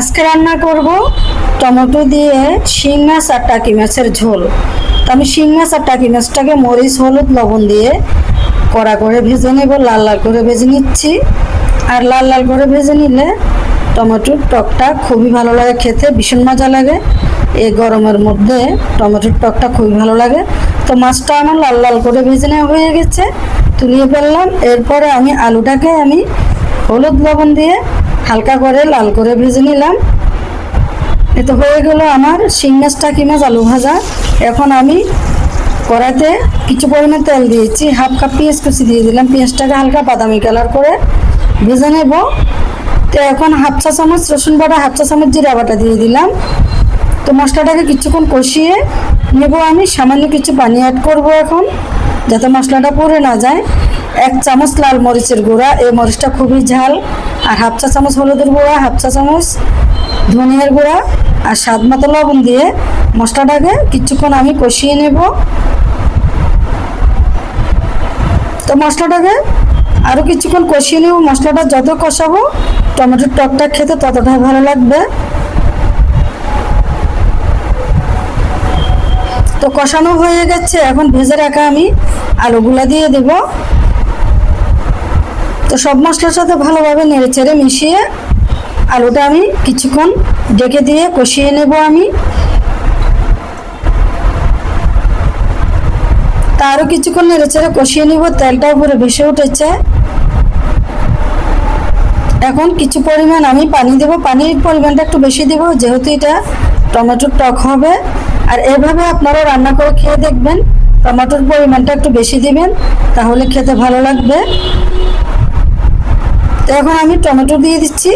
আজকে রান্না করব টমেটো দিয়ে শিং মাছ আর টাকি মাছের ঝোল। তো আমি শিং মাছ আর টাকি মাছটাকে মরিচ হলুদ লবণ দিয়ে কড়া করে ভেজে নেব, লাল লাল করে ভেজে নিচ্ছি। আর লাল লাল করে ভেজে নিলে টমেটোর টকটা খুবই ভালো লাগে খেতে, ভীষণ মজা লাগে। এই গরমের মধ্যে টমেটোর টকটা খুবই ভালো লাগে। তো মাছটা আমার লাল লাল করে ভেজে নেওয়া হয়ে গেছে, তুলিয়ে ফেললাম। এরপরে আমি আলুটাকে হলুদ লবণ দিয়ে হালকা করে লাল করে ভেজে নিলাম। এতো হয়ে গেল আমার শিং মাছ টাকি মাছ আলু ভাজা। এখন আমি কড়াইতে কিছু পরিমাণ তেল দিয়েছি, হাফ কাপ পেঁয়াজ কুচি দিয়ে দিলাম। পেঁয়াজটাকে হালকা বাদামি কালার করে ভেজে নেব। তো এখন হাফ চা চামচ রসুন বাটা, হাফ চা চামচ জিরা বাটা দিয়ে দিলাম। তো মশলাটাকে কিছুক্ষণ কষিয়ে নেব। আমি সামান্য কিছু পানি অ্যাড করব এখন, যাতে মশলাটা পুড়ে না যায়। 1 চামচ লাল মরিচের গুঁড়া, এই মরিচটা খুবই ঝাল। আর হাফ চা চামচ হলুদের গুঁড়া, হাফ চা চামচ ধনিয়ার গুঁড়া আর স্বাদ মতো লবণ দিয়ে মশলাটাকে কিছুক্ষণ আমি কষিয়ে নেব। তো মশলাটাকে আরও কিছুক্ষণ কষিয়ে নেব। মশলাটা যত কষাবো টমেটোর টকটা খেতে ততটাই ভালো লাগবে। তো কষানো হয়ে গেছে, এখন ভেজে রাখা আমি আলুগুলা দিয়ে দেব। তো সব মশলার সাথে ভালোভাবে নেড়ে চেড়ে মিশিয়ে আলুটা আমি কিছুক্ষণ ঢেকে দিয়ে কষিয়ে নেব। আমি তা আরও কিছুক্ষণ নেড়ে চেড়ে কষিয়ে নেব। তেলটা উপরে ভেসে উঠেছে। এখন কিছু পরিমাণ আমি পানি দেব, পানির পরিমাণটা একটু বেশি দেব, যেহেতু এটা টমেটোর টক হবে। আর এভাবে আপনারা রান্না করে খেয়ে দেখবেন, টমেটোর পরিমাণটা একটু বেশি দিবেন, তাহলে খেতে ভালো লাগবে। তো এখন আমি টমেটো দিয়ে দিচ্ছি।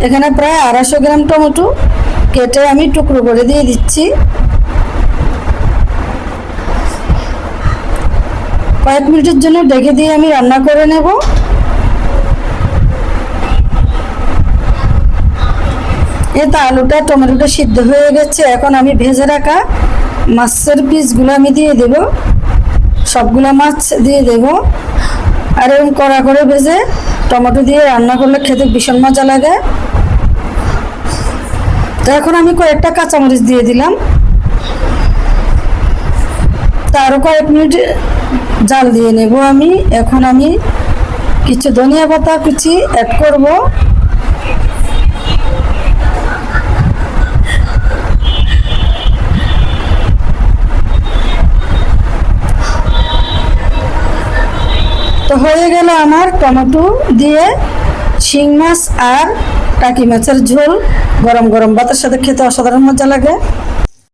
এখানে প্রায় 250 গ্রাম টমেটো কেটে আমি টুকরো করে দিয়ে দিচ্ছি। কয়েক মিনিটের জন্য ঢেকে দিয়ে আমি রান্না করে নেব। এতে আলুটা টমেটোটা সিদ্ধ হয়ে গেছে। এখন আমি ভেজে রাখা মাছের পিসগুলো আমি দিয়ে দেব, সবগুলো মাছ দিয়ে দেব। আর এরকম কড়া করে ভেজে টমেটো দিয়ে রান্না করলে খেতে ভীষণ মজা লাগে। তো এখন আমি কয়েকটা কাঁচামরিচ দিয়ে দিলাম। তা আরও কয়েক মিনিট জাল দিয়ে নেব আমি। এখন আমি কিছু ধনিয়া পাতা কুচি অ্যাড করব। তো হয়ে গেল আমার টমেটো দিয়ে শিং মাছ আর টাকি মাছের ঝোল। গরম গরম ভাতের সাথে খেতে অসাধারণ মজা লাগে।